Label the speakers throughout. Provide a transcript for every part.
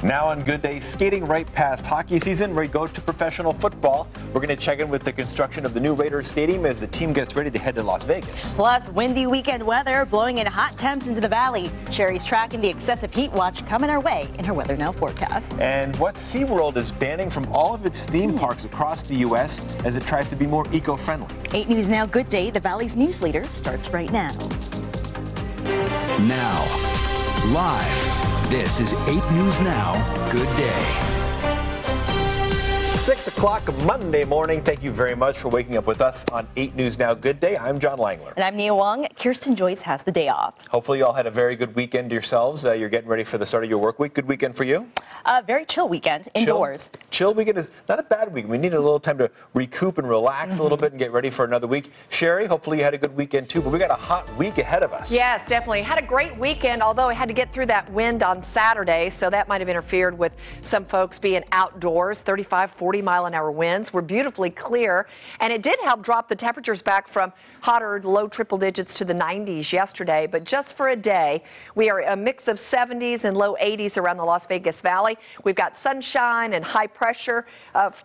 Speaker 1: Now on Good Day, skating right past hockey season, we go to professional football. We're going to check in with the construction of the new Raiders Stadium as the team gets ready to head to Las Vegas.
Speaker 2: Plus, windy weekend weather blowing in hot temps into the valley. Sherry's tracking the excessive heat watch coming our way in her Weather Now forecast.
Speaker 1: And what SeaWorld is banning from all of its theme parks across the U.S. as it tries to be more eco-friendly.
Speaker 2: 8 News Now Good Day, the Valley's news leader, starts right now.
Speaker 3: Now, live. This is 8 News Now, Good Day.
Speaker 1: 6 o'clock Monday morning. Thank you very much for waking up with us on 8 News Now Good Day. I'm John Langler.
Speaker 2: And I'm Nia Wong. Kirsten Joyce has the day off.
Speaker 1: Hopefully you all had a very good weekend yourselves. You're getting ready for the start of your work week. Good weekend for you?
Speaker 2: Very chill weekend, indoors.
Speaker 1: Chill weekend is not a bad week. We need a little time to recoup and relax a little bit and get ready for another week. Sherry, hopefully you had a good weekend too, but we got a hot week ahead of us.
Speaker 4: Yes, definitely. Had a great weekend, although I had to get through that wind on Saturday, so that might have interfered with some folks being outdoors. 35, 40-mile-an-hour winds were beautifully clear, and it did help drop the temperatures back from hotter low triple digits to the 90s yesterday. But just for a day, we are a mix of 70s and low 80s around the Las Vegas Valley. We've got sunshine and high pressure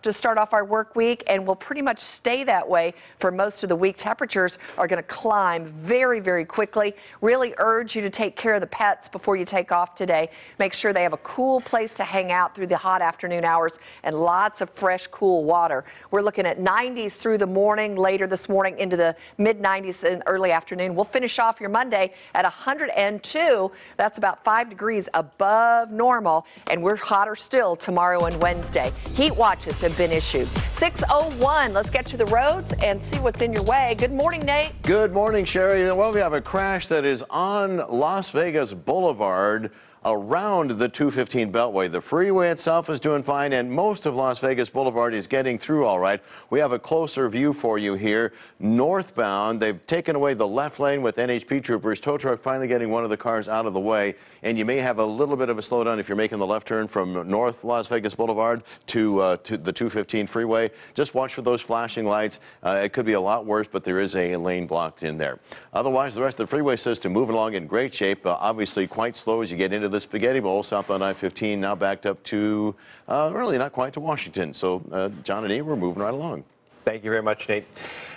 Speaker 4: to start off our work week, and we'll pretty much stay that way for most of the week. Temperatures are going to climb very, very quickly. Really urge you to take care of the pets before you take off today. Make sure they have a cool place to hang out through the hot afternoon hours and lots of fresh, cool water. We're looking at 90s through the morning, later this morning into the mid-90s in early afternoon. We'll finish off your Monday at 102. That's about 5 degrees above normal, and we're hotter still tomorrow and Wednesday. Heat watches have been issued. 6:01. Let's get to the roads and see what's in your way. Good morning, Nate.
Speaker 5: Good morning, Sherry. Well, we have a crash that is on Las Vegas Boulevard around the 215 Beltway. The freeway itself is doing fine, and most of Las Vegas Boulevard is getting through all right. We have a closer view for you here. Northbound, they've taken away the left lane with NHP troopers. Tow truck finally getting one of the cars out of the way, and you may have a little bit of a slowdown if you're making the left turn from North Las Vegas Boulevard to the 215 freeway. Just watch for those flashing lights. It could be a lot worse, but there is a lane blocked in there. Otherwise, the rest of the freeway system moving along in great shape. Obviously quite slow as you get into the Spaghetti Bowl. Southbound I-15 now backed up to, really not quite to Washington. So John and Eve, we're moving right along.
Speaker 1: Thank you very much, Nate.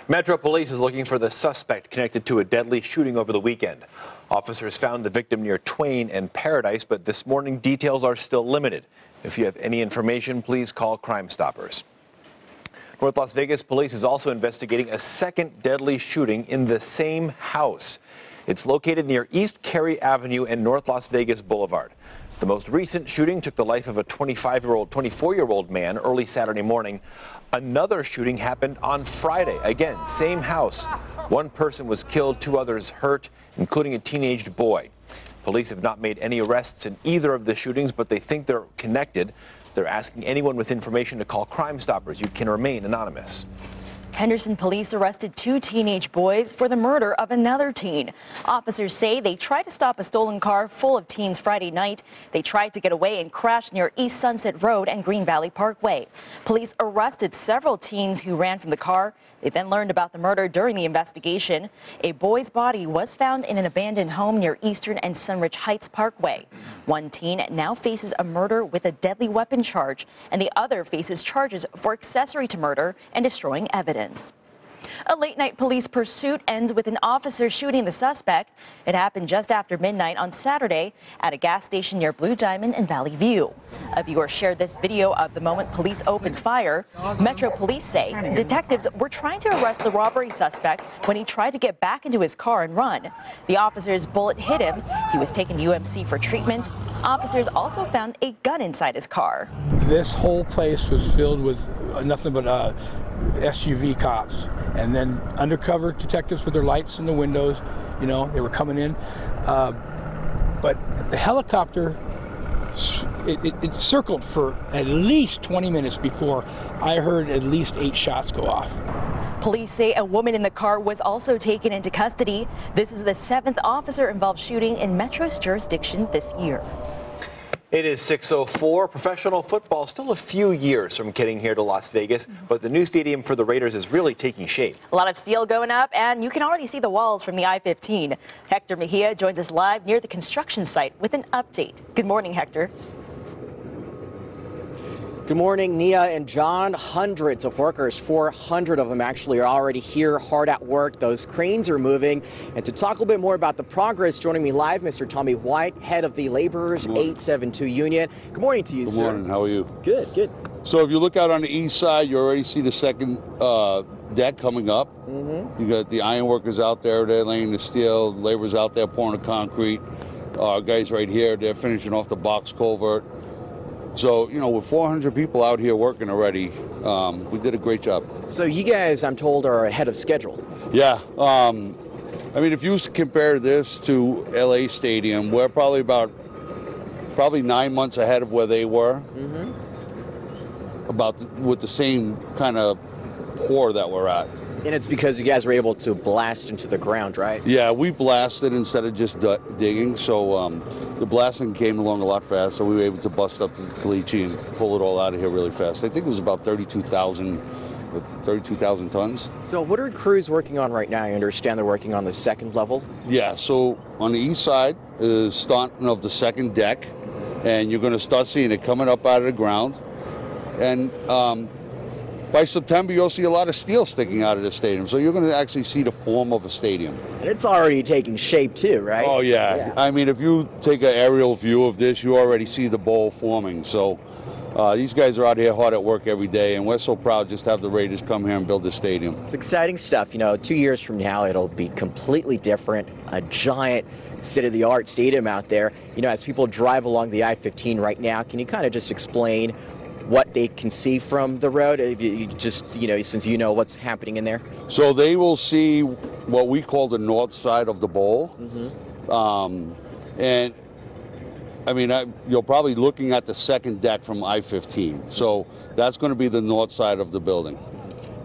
Speaker 1: Metro Police is looking for the suspect connected to a deadly shooting over the weekend. Officers found the victim near Twain and Paradise, but this morning details are still limited. If you have any information, please call Crime Stoppers. North Las Vegas Police is also investigating a second deadly shooting in the same house. It's located near East Carey Avenue and North Las Vegas Boulevard. The most recent shooting took the life of a 24-year-old man early Saturday morning. Another shooting happened on Friday. Again, same house. One person was killed, 2 others hurt, including a teenaged boy. Police have not made any arrests in either of the shootings, but they think they're connected. They're asking anyone with information to call Crime Stoppers. You can remain anonymous.
Speaker 2: Henderson police arrested 2 teenage boys for the murder of another teen. Officers say they tried to stop a stolen car full of teens Friday night. They tried to get away and crashed near East Sunset Road and Green Valley Parkway. Police arrested several teens who ran from the car. They then learned about the murder during the investigation. A boy's body was found in an abandoned home near Eastern and Sunridge Heights Parkway. One teen now faces a murder with a deadly weapon charge, and the other faces charges for accessory to murder and destroying evidence. A late-night police pursuit ends with an officer shooting the suspect. It happened just after midnight on Saturday at a gas station near Blue Diamond and Valley View. A viewer shared this video of the moment police opened fire. Metro Police say detectives were trying to arrest the robbery suspect when he tried to get back into his car and run. The officer's bullet hit him. He was taken to UMC for treatment. Officers also found a gun inside his car.
Speaker 6: This whole place was filled with nothing but SUV cops, and then undercover detectives with their lights in the windows. You know, they were coming in, but the helicopter, it circled for at least 20 minutes before I heard at least 8 shots go off.
Speaker 2: Police say a woman in the car was also taken into custody. This is the 7th officer-involved shooting in Metro's jurisdiction this year.
Speaker 1: It is 6:04. Professional football still a few years from getting here to Las Vegas, but the new stadium for the Raiders is really taking shape.
Speaker 2: A lot of steel going up, and you can already see the walls from the I-15. Hector Mejia joins us live near the construction site with an update. Good morning, Hector.
Speaker 7: Good morning, Nia and John. Hundreds of workers, 400 of them actually, are already here, hard at work. Those cranes are moving. And to talk a little bit more about the progress, joining me live, Mr. Tommy White, head of the Laborers 872 Union. Good morning to you, sir.
Speaker 8: Good morning. How are you?
Speaker 7: Good, good.
Speaker 8: So if you look out on the east side, you already see the second deck coming up. You got the iron workers out there, they're laying the steel. Laborers out there pouring the concrete. Our guys right here, they're finishing off the box culvert. So, you know, with 400 people out here working already, we did a great job.
Speaker 7: So you guys, I'm told, are ahead of schedule.
Speaker 8: Yeah. I mean, if you was to compare this to LA Stadium, we're probably 9 months ahead of where they were. With the same kind of pour that we're at.
Speaker 7: And it's because you guys were able to blast into the ground, right?
Speaker 8: Yeah, we blasted instead of just digging, so the blasting came along a lot faster. We were able to bust up the caliche and pull it all out of here really fast. I think it was about 32,000 tons.
Speaker 7: So what are crews working on right now? I understand they're working on the second level.
Speaker 8: Yeah, so on the east side is starting of the second deck, and you're going to start seeing it coming up out of the ground. And by September, you'll see a lot of steel sticking out of the stadium. So you're going to actually see the form of a stadium.
Speaker 7: And it's already taking shape too, right?
Speaker 8: Oh, yeah. I mean, if you take an aerial view of this, you already see the bowl forming. So these guys are out here hard at work every day, and we're so proud just to have the Raiders come here and build this stadium.
Speaker 7: It's exciting stuff. You know, 2 years from now, it'll be completely different. A giant state-of-the-art stadium out there. You know, as people drive along the I-15 right now, can you kind of just explain what they can see from the road? You just, you know, since you know what's happening in there.
Speaker 8: So they will see what we call the north side of the bowl. And I mean, you're probably looking at the second deck from I-15. So that's going to be the north side of the building.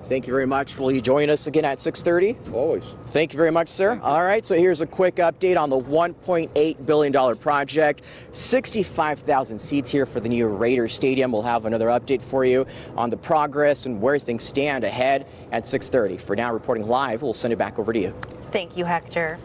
Speaker 7: Thank you very much. Will you join us again at 6:30?
Speaker 8: Always.
Speaker 7: Thank you very much, sir. All right, so here's a quick update on the $1.8 billion project. 65,000 seats here for the new Raiders Stadium. We'll have another update for you on the progress and where things stand ahead at 6:30. For now, reporting live, we'll send it back over to you.
Speaker 2: Thank you, Hector.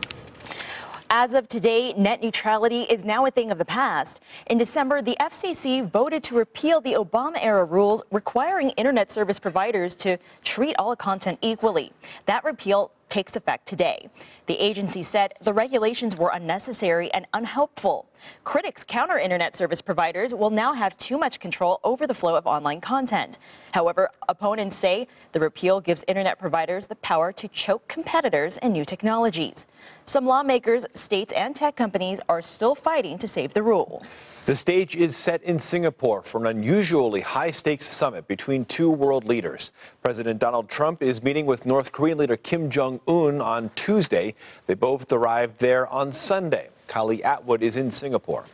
Speaker 2: As of today, net neutrality is now a thing of the past. In December, the FCC voted to repeal the Obama-era rules requiring internet service providers to treat all content equally. That repeal takes effect today. The agency said the regulations were unnecessary and unhelpful. Critics counter internet service providers will now have too much control over the flow of online content. However, opponents say the repeal gives internet providers the power to choke competitors and new technologies. Some lawmakers, states, and tech companies are still fighting to save the rule.
Speaker 1: The stage is set in Singapore for an unusually high-stakes summit between two world leaders. President Donald Trump is meeting with North Korean leader Kim Jong-un on Tuesday. They both arrived there on Sunday. Kylie Atwood is in Singapore.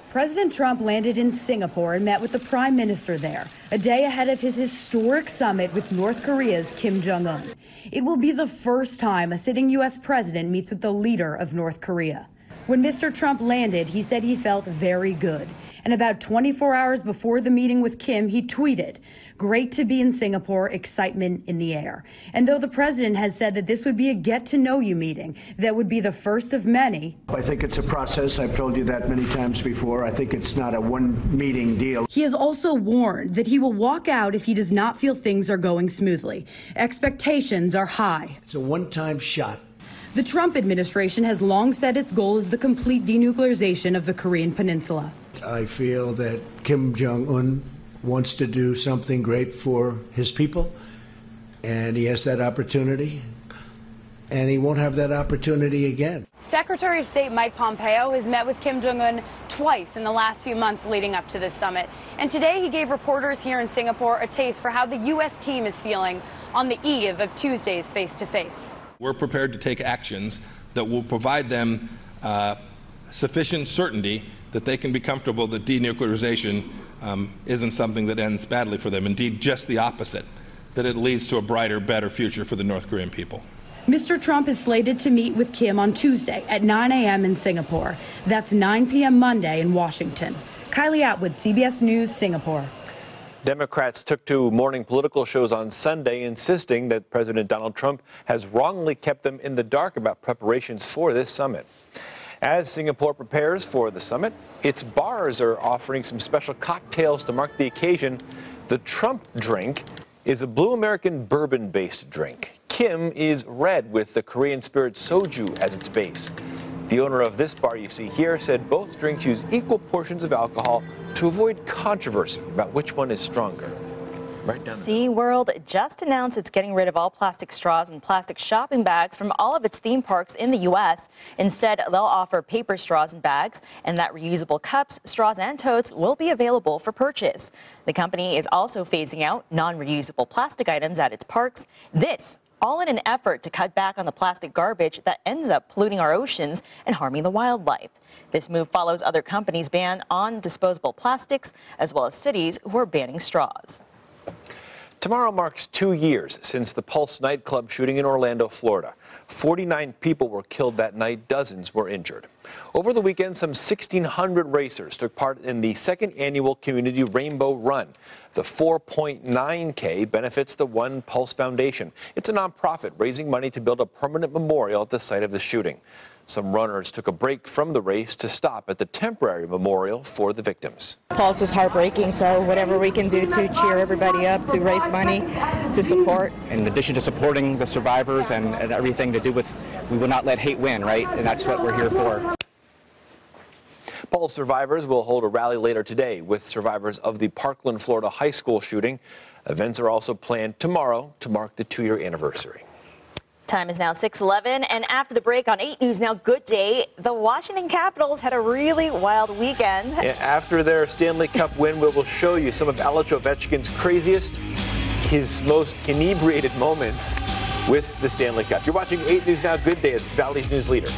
Speaker 9: President Trump landed in Singapore and met with the Prime Minister there, a day ahead of his historic summit with North Korea's Kim Jong-un. It will be the first time a sitting U.S. president meets with the leader of North Korea. When Mr. Trump landed, he said he felt very good. And about 24 hours before the meeting with Kim, he tweeted, "Great to be in Singapore, excitement in the air." And though the president has said that this would be a get-to-know-you meeting that would be the first of many,
Speaker 10: I think it's a process. I've told you that many times before. I think it's not a one-meeting deal.
Speaker 9: He has also warned that he will walk out if he does not feel things are going smoothly. Expectations are high.
Speaker 10: It's a one-time shot.
Speaker 9: The Trump administration has long said its goal is the complete denuclearization of the Korean Peninsula.
Speaker 10: I feel that Kim Jong-un wants to do something great for his people, and he has that opportunity, and he won't have that opportunity again.
Speaker 11: Secretary of State Mike Pompeo has met with Kim Jong-un twice in the last few months leading up to this summit. And today he gave reporters here in Singapore a taste for how the U.S. team is feeling on the eve of Tuesday's face-to-face.
Speaker 12: We're prepared to take actions that will provide them sufficient certainty that they can be comfortable that denuclearization isn't something that ends badly for them. Indeed, just the opposite, that it leads to a brighter, better future for the North Korean people.
Speaker 9: Mr. Trump is slated to meet with Kim on Tuesday at 9 a.m. in Singapore. That's 9 p.m. Monday in Washington. Kylie Atwood, CBS News, Singapore.
Speaker 1: Democrats took to morning political shows on Sunday, insisting that President Donald Trump has wrongly kept them in the dark about preparations for this summit. As Singapore prepares for the summit, its bars are offering some special cocktails to mark the occasion. The Trump drink is a Blue American bourbon-based drink. Kim is red with the Korean spirit soju as its base. The owner of this bar you see here said both drinks use equal portions of alcohol to avoid controversy about which one is stronger. Right down
Speaker 2: SeaWorld just announced it's getting rid of all plastic straws and plastic shopping bags from all of its theme parks in the U.S. Instead, they'll offer paper straws and bags, and that reusable cups, straws, and totes will be available for purchase. The company is also phasing out non-reusable plastic items at its parks. This all in an effort to cut back on the plastic garbage that ends up polluting our oceans and harming the wildlife. This move follows other companies' ban on disposable plastics, as well as cities who are banning straws.
Speaker 1: Tomorrow marks 2 years since the Pulse nightclub shooting in Orlando, Florida. 49 people were killed that night, dozens were injured. Over the weekend, some 1,600 racers took part in the second annual Community Rainbow Run. The 4.9K benefits the One Pulse Foundation. It's a nonprofit raising money to build a permanent memorial at the site of the shooting. Some runners took a break from the race to stop at the temporary memorial for the victims.
Speaker 13: Pulse is heartbreaking, so whatever we can do to cheer everybody up, to raise money, to support.
Speaker 14: In addition to supporting the survivors and everything to do with, we will not let hate win, right? And that's what we're here for.
Speaker 1: Pulse survivors will hold a rally later today with survivors of the Parkland, Florida high school shooting. Events are also planned tomorrow to mark the 2-year anniversary.
Speaker 2: Time is now 6:11, and after the break on 8 News Now, good day. The Washington Capitals had a really wild weekend.
Speaker 1: Yeah, after their Stanley Cup win, we will show you some of Alex Ovechkin's craziest, his most inebriated moments with the Stanley Cup. You're watching 8 News Now, good day. It's Valley's news leader.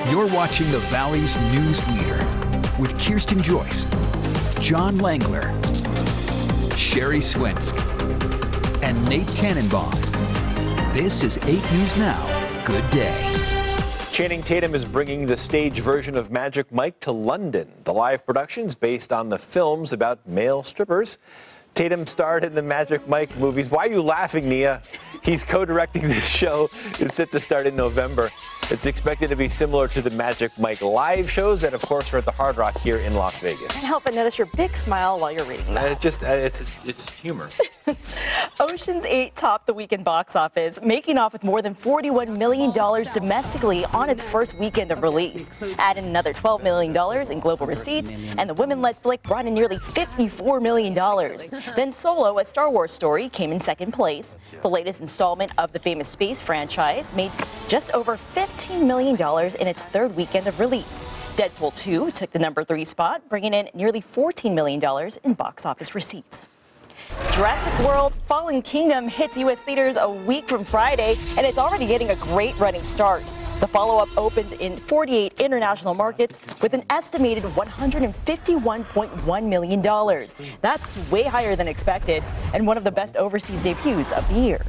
Speaker 3: You're watching the Valley's news leader with Kirsten Joyce, John Langler, Sherry Swinsk, and Nate Tannenbaum. This is 8 News Now. Good day.
Speaker 1: Channing Tatum is bringing the stage version of Magic Mike to London. The live production's based on the films about male strippers. Tatum starred in the Magic Mike movies. Why are you laughing, Nia? He's co-directing this show. It's set to start in November. It's expected to be similar to the Magic Mike live shows that, of course, are at the Hard Rock here in Las Vegas.
Speaker 2: Can't help but notice your big smile while you're reading that.
Speaker 1: It's humor.
Speaker 2: Ocean's 8 topped the weekend box office, making off with more than $41 million domestically on its first weekend of release. Add in another $12 million in global receipts, and the women-led flick brought in nearly $54 million. Then Solo, a Star Wars story, came in second place. The latest installment of the famous space franchise made just over $15 million in its third weekend of release. Deadpool 2 took the number 3 spot, bringing in nearly $14 million in box office receipts. Jurassic World Fallen Kingdom hits U.S. theaters a week from Friday, and it's already getting a great running start. The follow-up opened in 48 international markets with an estimated $151.1 million. That's way higher than expected, and one of the best overseas debuts of the year.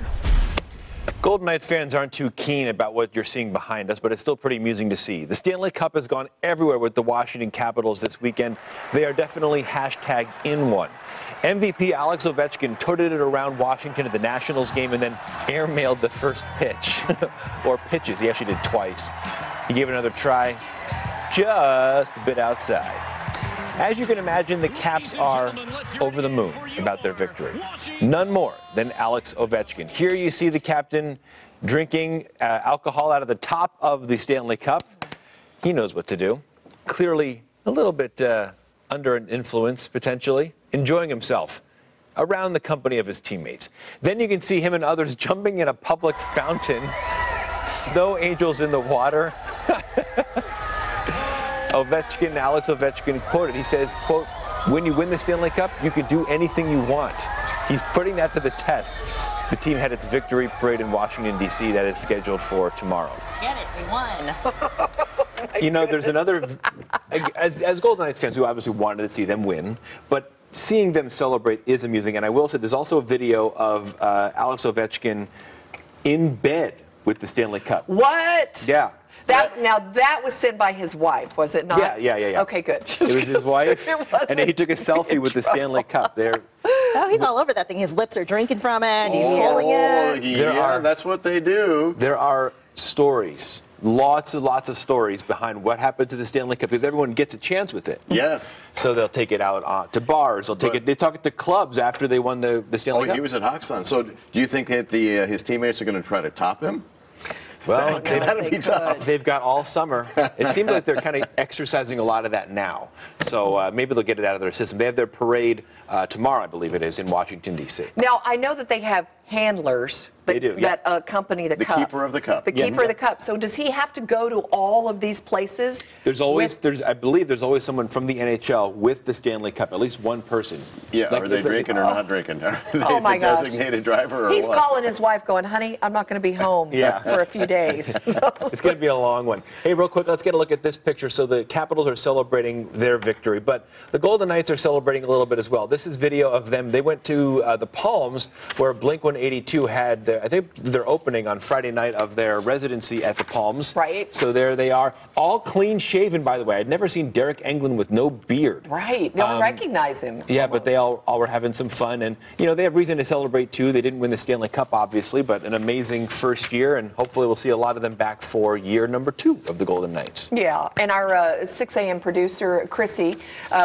Speaker 1: Golden Knights fans aren't too keen about what you're seeing behind us, but it's still pretty amusing to see. The Stanley Cup has gone everywhere with the Washington Capitals this weekend. They are definitely #in one. MVP Alex Ovechkin toted it around Washington at the Nationals game and then airmailed the first pitch, or pitches. He actually did twice. He gave it another try, just a bit outside. As you can imagine, the Caps are over the moon about their victory. None more than Alex Ovechkin. Here you see the captain drinking alcohol out of the top of the Stanley Cup. He knows what to do. Clearly a little bit under an influence, potentially, enjoying himself around the company of his teammates. Then you can see him and others jumping in a public fountain. Snow angels in the water. Alex Ovechkin quoted, he says, quote, "When you win the Stanley Cup, you can do anything you want." He's putting that to the test. The team had its victory parade in Washington, D.C. that is scheduled for tomorrow.
Speaker 2: Get it, we won.
Speaker 1: You know, there's another, as Golden Knights fans, we obviously wanted to see them win, but seeing them celebrate is amusing. And I will say, there's also a video of Alex Ovechkin in bed with the Stanley Cup.
Speaker 4: What?
Speaker 1: Yeah.
Speaker 4: Now that was sent by his wife, was it not?
Speaker 1: Yeah.
Speaker 4: Okay, good.
Speaker 1: It was his wife, and then he took a selfie with the Stanley Cup there.
Speaker 2: Oh, he's all over that thing. His lips are drinking from it. He's holding it.
Speaker 5: Yeah, that's what they do.
Speaker 1: There are stories, lots of stories behind what happened to the Stanley Cup, because everyone gets a chance with it.
Speaker 5: Yes.
Speaker 1: So they'll take it out to bars. They talk it to clubs after they won the Stanley Cup.
Speaker 5: He was at Hoxton. So do you think that his teammates are going to try to top him?
Speaker 1: Well,
Speaker 5: that'd be tough.
Speaker 1: They've got all summer. It seems like they're kind of exercising a lot of that now. So maybe they'll get it out of their system. They have their parade tomorrow, I believe it is, in Washington, D.C.
Speaker 4: Now, I know that they have handlers that accompany the cup.
Speaker 5: The keeper of the cup.
Speaker 4: The keeper of the cup. So does he have to go to all of these places?
Speaker 1: I believe there's always someone from the NHL with the Stanley Cup, at least one person.
Speaker 5: Yeah, are they drinking or not drinking? Are they
Speaker 4: oh my
Speaker 5: the
Speaker 4: gosh.
Speaker 5: designated driver or
Speaker 4: He's
Speaker 5: what?
Speaker 4: calling his wife going, "Honey, I'm not going to be home for a few days."
Speaker 1: It's going to be a long one. Hey, real quick, let's get a look at this picture. So the Capitals are celebrating their victory, but the Golden Knights are celebrating a little bit as well. This is video of them. They went to the Palms, where Blink-182 had, I think, their opening on Friday night of their residency at the Palms.
Speaker 4: Right.
Speaker 1: So there they are, all clean shaven, by the way. I'd never seen Derek Englund with no beard.
Speaker 4: Right. You don't recognize him.
Speaker 1: Yeah,
Speaker 4: almost.
Speaker 1: but they all were having some fun, and they have reason to celebrate too. They didn't win the Stanley Cup, obviously, but an amazing first year, and hopefully we'll see a lot of them back for year number 2 of the Golden Knights.
Speaker 4: Yeah, and our 6 a.m. producer, Chrissy,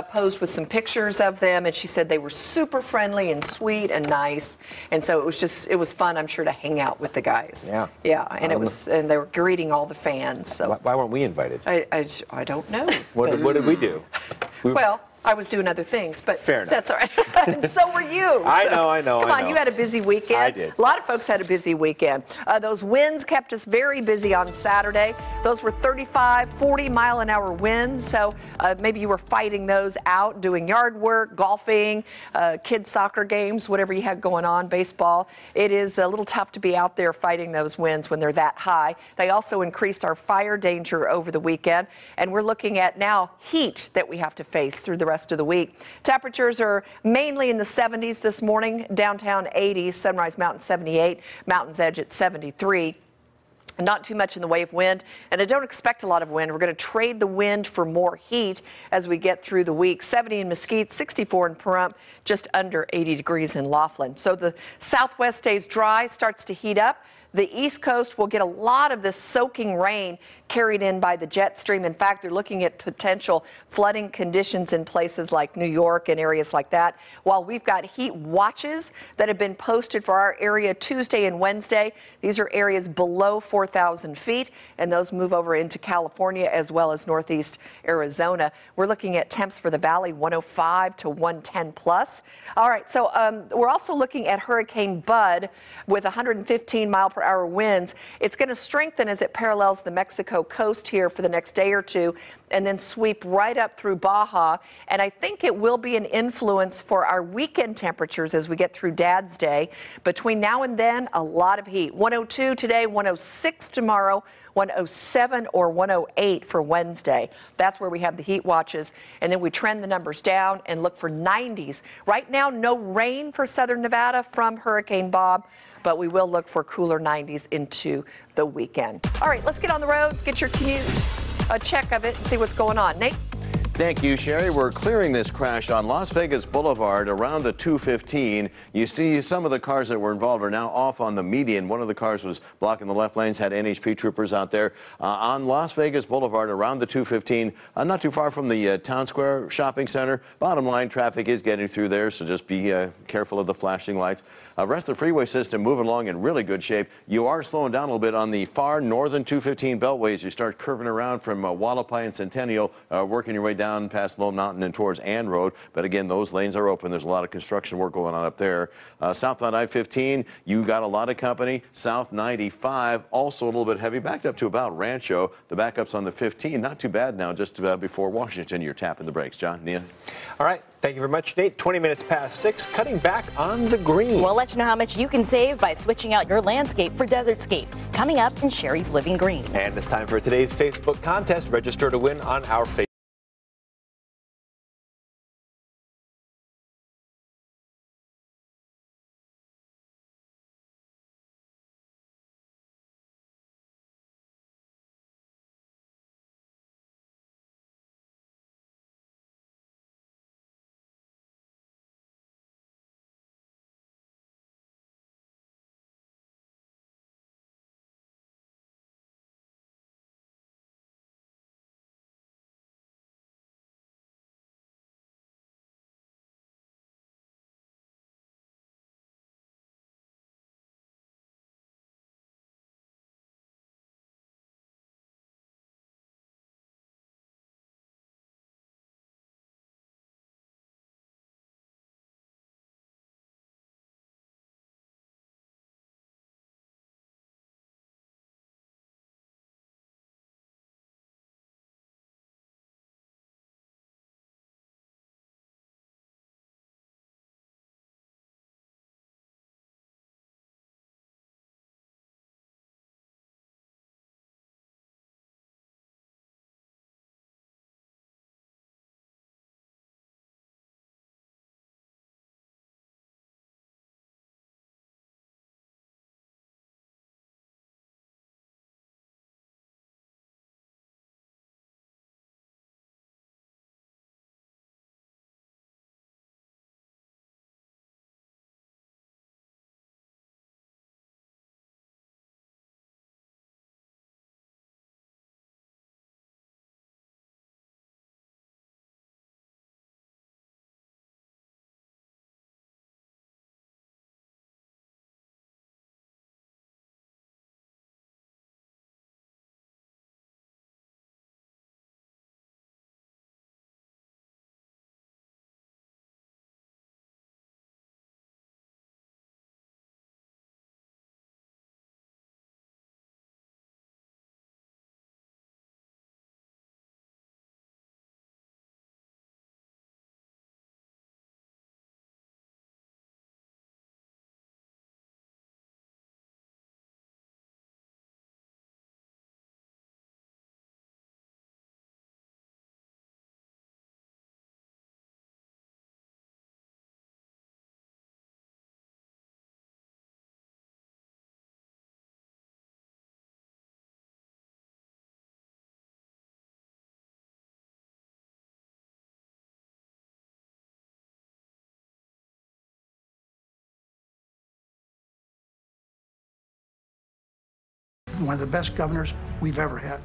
Speaker 4: posed with some pictures of them, and she said they were super friendly and sweet and nice, and so it was fun, I'm sure, to hang out with the guys. Yeah, and and they were greeting all the fans. So
Speaker 1: why weren't we invited?
Speaker 4: I don't know.
Speaker 1: What did we do?
Speaker 4: Well, I was doing other things, but
Speaker 1: fair enough.
Speaker 4: That's all right. And so were you.
Speaker 1: I know.
Speaker 4: Come on, you had a busy weekend.
Speaker 1: I did.
Speaker 4: A lot of folks had a busy weekend. Those winds kept us very busy on Saturday. Those were 35, 40-mile-an-hour winds. So maybe you were fighting those out, doing yard work, golfing, kids' soccer games, whatever you had going on, baseball. It is a little tough to be out there fighting those winds when they're that high. They also increased our fire danger over the weekend. And we're looking at now heat that we have to face through the rest of the week. Temperatures are mainly in the 70s this morning. Downtown 80, Sunrise Mountain 78, Mountain's Edge at 73. Not too much in the way of wind, and I don't expect a lot of wind. We're going to trade the wind for more heat as we get through the week. 70 in Mesquite, 64 in Pahrump, just under 80 degrees in Laughlin. So the southwest stays dry, starts to heat up. The east coast will get a lot of this soaking rain carried in by the jet stream. In fact, they're looking at potential flooding conditions in places like New York and areas like that. While we've got heat watches that have been posted for our area Tuesday and Wednesday, these are areas below 4,000 feet, and those move over into California as well as northeast Arizona. We're looking at temps for the valley 105 to 110 plus. All right, so we're also looking at Hurricane Bud with 115 mile per hour winds. It's going to strengthen as it parallels the Mexico coast here for the next day or two and then sweep right up through Baja. And I think it will be an influence for our weekend temperatures as we get through Dad's Day. Between now and then, a lot of heat. 102 today, 106 tomorrow, 107 or 108 for Wednesday. That's where we have the heat watches. And then we trend the numbers down and look for 90s. Right now, no rain for southern Nevada from Hurricane Bob, but we will look for cooler 90s into the weekend. All right, let's get on the roads, get your commute, a check of it, and see what's going on. Nate?
Speaker 5: Thank you, Sherry. We're clearing this crash on Las Vegas Boulevard around the 215. You see some of the cars that were involved are now off on the median. One of the cars was blocking the left lanes, had NHP troopers out there. On Las Vegas Boulevard around the 215, not too far from the Town Square Shopping Center. Bottom line, traffic is getting through there, so just be careful of the flashing lights. Rest of the freeway system moving along in really good shape. You are slowing down a little bit on the far northern 215 beltways. You start curving around from Wallapai and Centennial, working your way down past Lone Mountain and towards Ann Road. But again, those lanes are open. There's a lot of construction work going on up there. South on I-15, you got a lot of company. South 95, also a little bit heavy, backed up to about Rancho. The backups on the 15, not too bad now, just about before Washington. You're tapping the brakes. John, Nia?
Speaker 1: All right. Thank you very much, Nate. 20 minutes past 6, cutting back on the green.
Speaker 2: We'll let you know how much you can save by switching out your landscape for Desertscape. Coming up in Sherry's Living Green.
Speaker 1: And it's time for today's Facebook contest. Register to win on our Facebook.
Speaker 15: one of the best governors we've ever had.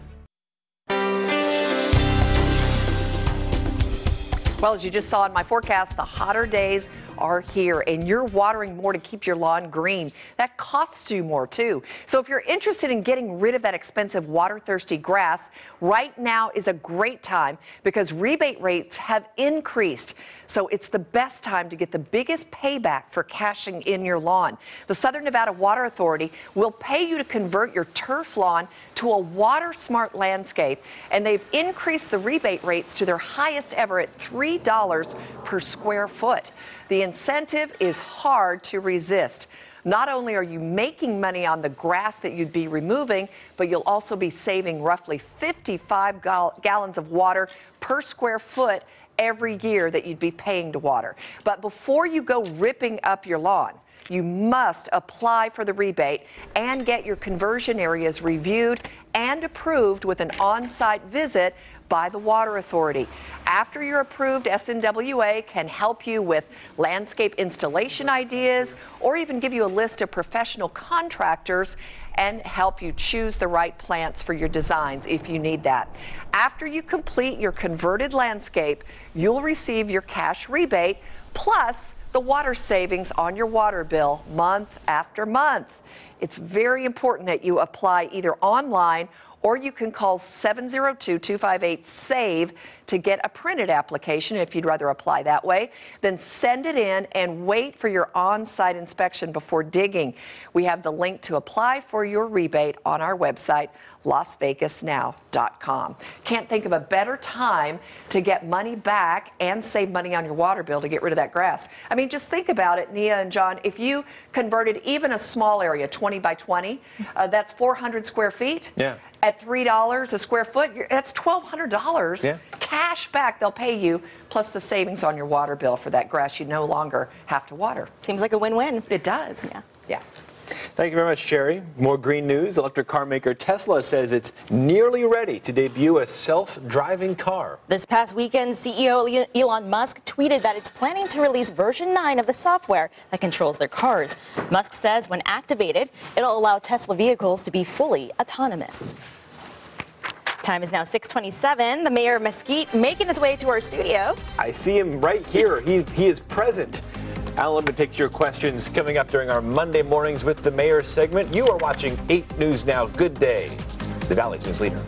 Speaker 4: Well, as you just saw in my forecast, the hotter days are here, and you're watering more to keep your lawn green. That costs you more, too. So if you're interested in getting rid of that expensive water-thirsty grass, right now is a great time because rebate rates have increased. So it's the best time to get the biggest payback for cashing in your lawn. The Southern Nevada Water Authority will pay you to convert your turf lawn to a water-smart landscape, and they've increased the rebate rates to their highest ever at $3 per square foot. The incentive is hard to resist. Not only are you making money on the grass that you'd be removing, but you'll also be saving roughly 55 gallons of water per square foot every year that you'd be paying to water. But before you go ripping up your lawn, you must apply for the rebate and get your conversion areas reviewed and approved with an on-site visit by the Water Authority. After you're approved, SNWA can help you with landscape installation ideas or even give you a list of professional contractors and help you choose the right plants for your designs if you need that. After you complete your converted landscape, you'll receive your cash rebate plus the water savings on your water bill month after month. It's very important that you apply either online or you can call 702-258-SAVE to get a printed application if you'd rather apply that way. Then send it in and wait for your on-site inspection before digging. We have the link to apply for your rebate on our website, LasVegasNow.com. Can't think of a better time to get money back and save money on your water bill to get rid of that grass. I mean, just think about it, Nia and John. If you converted even a small area, 20 by 20, that's 400 square feet.
Speaker 1: Yeah.
Speaker 4: At $3 a square foot, that's $1,200 cash back they'll pay you, plus the savings on your water bill for that grass you no longer have to water.
Speaker 2: Seems like a win-win.
Speaker 4: It does. Yeah.
Speaker 1: Thank you very much, Sherry. More green news. Electric car maker Tesla says it's nearly ready to debut a self-driving car.
Speaker 2: This past weekend, CEO Elon Musk tweeted that it's planning to release version 9 of the software that controls their cars. Musk says when activated, it'll allow Tesla vehicles to be fully autonomous. Time is now 6:27. The mayor of Mesquite making his way to our studio.
Speaker 1: I see him right here. He is present. Alan will take your questions coming up during our Monday Mornings with the Mayor segment. You are watching 8 News Now. Good day. The Valley's News Leader.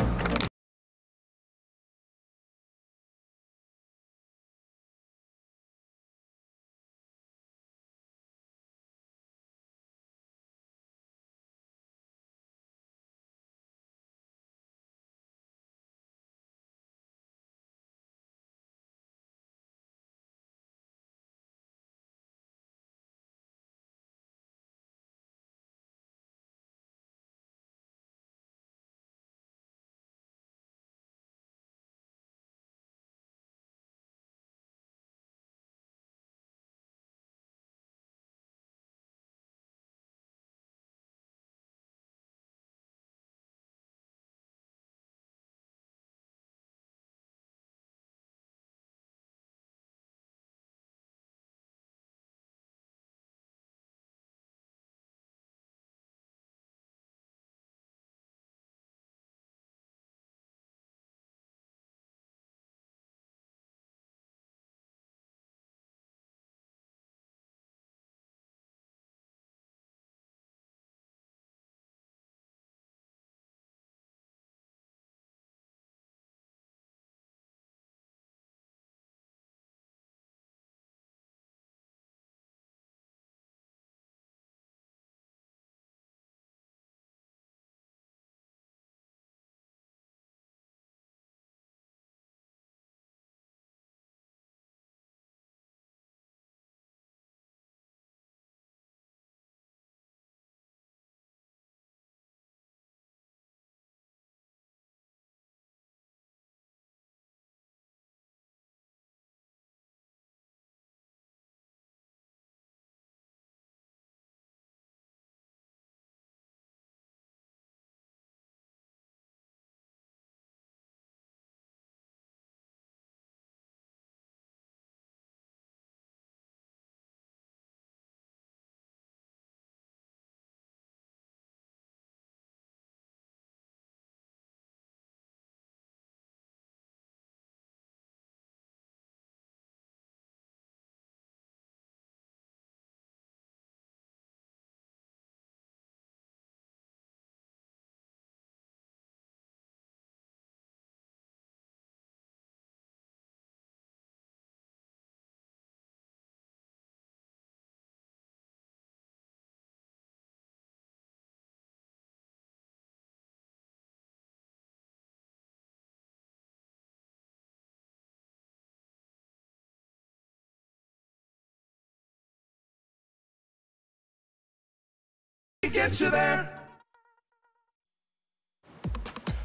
Speaker 16: get you there.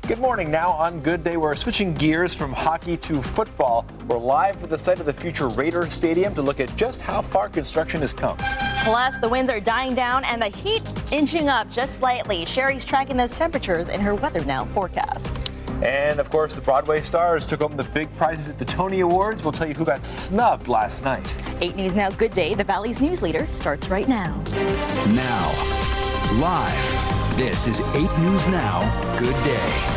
Speaker 1: Good morning. Now on Good Day, we're switching gears from hockey to football. We're live at the site of the future Raider Stadium to look at just how far construction has come.
Speaker 2: Plus, the winds are dying down and the heat inching up just slightly. Sherry's tracking those temperatures in her Weather Now forecast.
Speaker 1: And, of course, the Broadway stars took home the big prizes at the Tony Awards. We'll tell you who got snubbed last night.
Speaker 2: 8 News Now Good Day, the Valley's news leader, starts right now.
Speaker 3: Now, live, this is 8 News Now Good Day.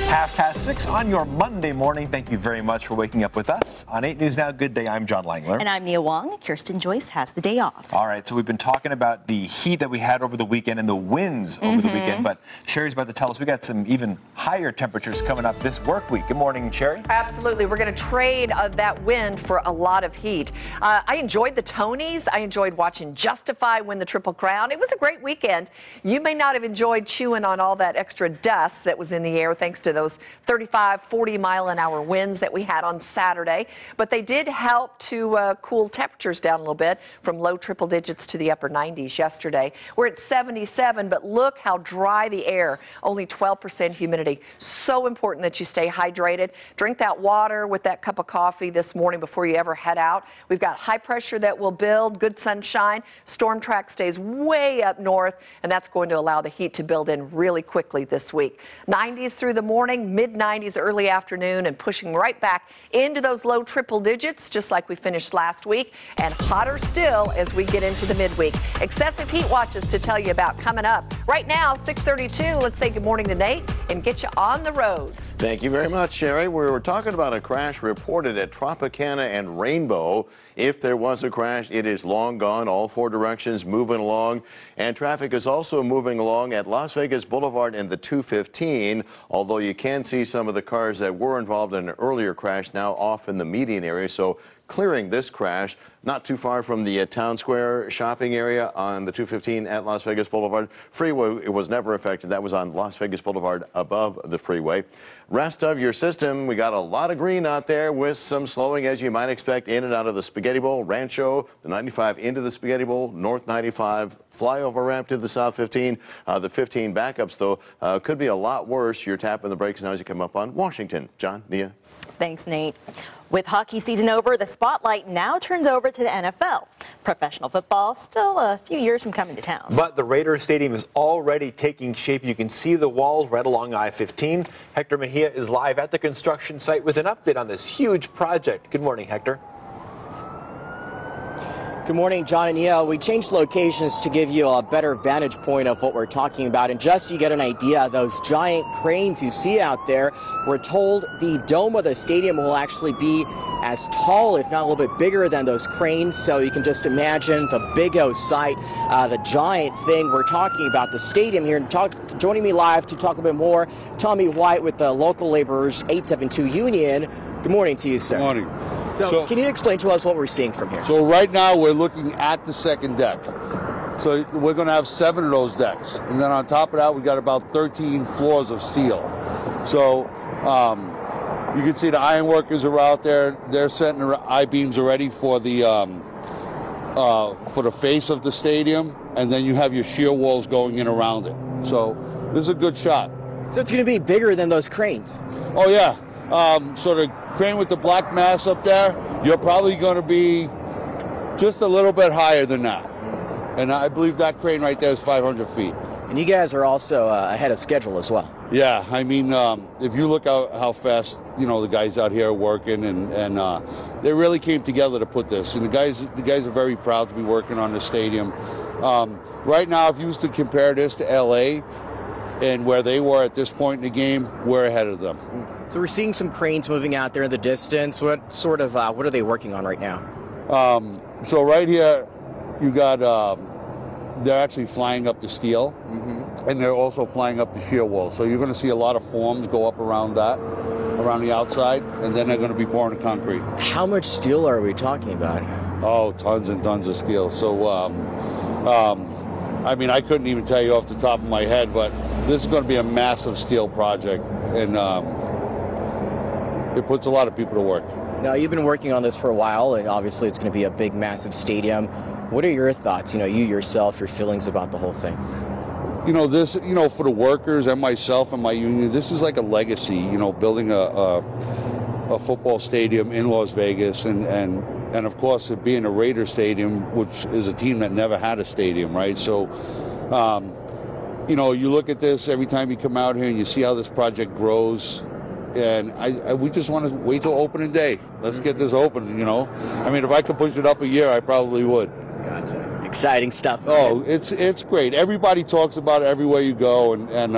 Speaker 1: 6:30 on your Monday morning. Thank you very much for waking up with us. On 8 News Now Good Day, I'm John Langler.
Speaker 2: And I'm Nia Wong. Kirsten Joyce has the day off.
Speaker 1: All right, so we've been talking about the heat that we had over the weekend and the winds over the weekend, but Sherry's about to tell us we got some even higher temperatures coming up this work week. Good morning, Sherry.
Speaker 4: Absolutely. We're going to trade that wind for a lot of heat. I enjoyed the Tonys. I enjoyed watching Justify win the Triple Crown. It was a great weekend. You may not have enjoyed chewing on all that extra dust that was in the air thanks to those 35, 40 mile an hour winds that we had on Saturday, but they did help to cool temperatures down a little bit from low triple digits to the upper 90s yesterday. We're at 77, but look how dry the air, only 12% humidity. So important that you stay hydrated. Drink that water with that cup of coffee this morning before you ever head out. We've got high pressure that will build, good sunshine. Storm track stays way up north, and that's going to allow the heat to build in really quickly this week. 90s through the morning, mid-90s early afternoon, and pushing right back into those low triple digits, just like we finished last week, and hotter still as we get into the midweek. Excessive heat watches to tell you about coming up. Right now, 6:32, let's say good morning to Nate and get you on the roads.
Speaker 5: Thank you very much, Sherry. We were talking about a crash reported at Tropicana and Rainbow. If there was a crash, it is long gone. All four directions moving along. And traffic is also moving along at Las Vegas Boulevard and the 215, although you can see some of the cars that were involved in an earlier crash now off in the median area. So clearing this crash, not too far from the Town Square shopping area on the 215 at Las Vegas Boulevard. Freeway, it was never affected. That was on Las Vegas Boulevard above the freeway. Rest of your system, we got a lot of green out there with some slowing as you might expect in and out of the Spaghetti Bowl, Rancho, the 95 into the Spaghetti Bowl, North 95, flyover ramp to the South 15. The 15 backups, though, could be a lot worse. You're tapping the brakes now as you come up on Washington. John, Nia.
Speaker 2: Thanks, Nate. With hockey season over, the spotlight now turns over to the NFL. Professional football still a few years from coming to town.
Speaker 1: But the Raiders Stadium is already taking shape. You can see the walls right along I-15. Hector Mejia is live at the construction site with an update on this huge project. Good morning, Hector.
Speaker 7: Good morning, John and Nia. We changed locations to give you a better vantage point of what we're talking about. And just so you get an idea, those giant cranes you see out there, we're told the dome of the stadium will actually be as tall, if not a little bit bigger than those cranes. So you can just imagine the Big O site, the giant thing we're talking about, the stadium here. And joining me live to talk a bit more, Tommy White with the Local Laborers 872 Union. Good morning to you, sir.
Speaker 8: Good morning.
Speaker 7: So can you explain to us what we're seeing from here?
Speaker 8: So right now we're looking at the second deck. So we're going to have 7 of those decks. And then on top of that, we got about 13 floors of steel. So you can see the iron workers are out there. They're setting the I-beams already for the face of the stadium. And then you have your shear walls going in around it. So this is a good shot.
Speaker 7: So it's going to be bigger than those cranes?
Speaker 8: Oh, yeah. So the crane with the black mass up there, you're probably going to be just a little bit higher than that. And I believe that crane right there is 500 feet.
Speaker 7: And you guys are also ahead of schedule as well.
Speaker 8: Yeah, I mean, if you look at how fast, the guys out here are working, and they really came together to put this. And the guys are very proud to be working on the stadium. Right now, if you was to compare this to LA and where they were at this point in the game, we're ahead of them.
Speaker 7: So we're seeing some cranes moving out there in the distance. What are they working on right now?
Speaker 8: So right here, you got, they're actually flying up the steel, and they're also flying up the shear wall. So you're going to see a lot of forms go up around that, around the outside, and then they're going to be pouring the concrete.
Speaker 7: How much steel are we talking about?
Speaker 8: Oh, tons and tons of steel. So, I mean, I couldn't even tell you off the top of my head, but this is going to be a massive steel project, and it puts a lot of people to work.
Speaker 7: Now, you've been working on this for a while, and obviously it's going to be a big, massive stadium. What are your thoughts, you yourself, your feelings about the whole thing?
Speaker 8: This, for the workers and myself and my union, this is like a legacy, building a football stadium in Las Vegas and of course it being a Raiders stadium, which is a team that never had a stadium, right? So, you look at this every time you come out here and you see how this project grows. And we just want to wait till opening day. Let's get this open, I mean, if I could push it up a year, I probably would.
Speaker 7: Gotcha. Exciting stuff.
Speaker 8: Oh, it's great. Everybody talks about it everywhere you go, and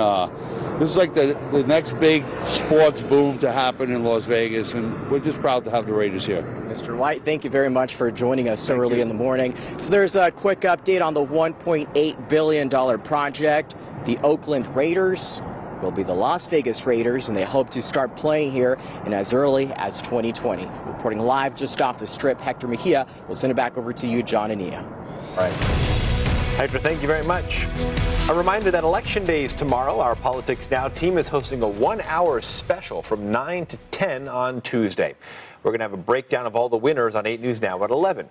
Speaker 8: this is like the next big sports boom to happen in Las Vegas, and we're just proud to have the Raiders here.
Speaker 7: Mr. White, thank you very much for joining us so early in the morning. So there's a quick update on the $1.8 billion project. The Oakland Raiders will be the Las Vegas Raiders, and they hope to start playing here in as early as 2020. Reporting live just off the Strip, Hector Mejia. We'll send it back over to you, John and Nia.
Speaker 1: All right. Hector, thank you very much. A reminder that Election Day is tomorrow. Our Politics Now team is hosting a 1-hour special from 9 to 10 on Tuesday. We're going to have a breakdown of all the winners on 8 News Now at 11.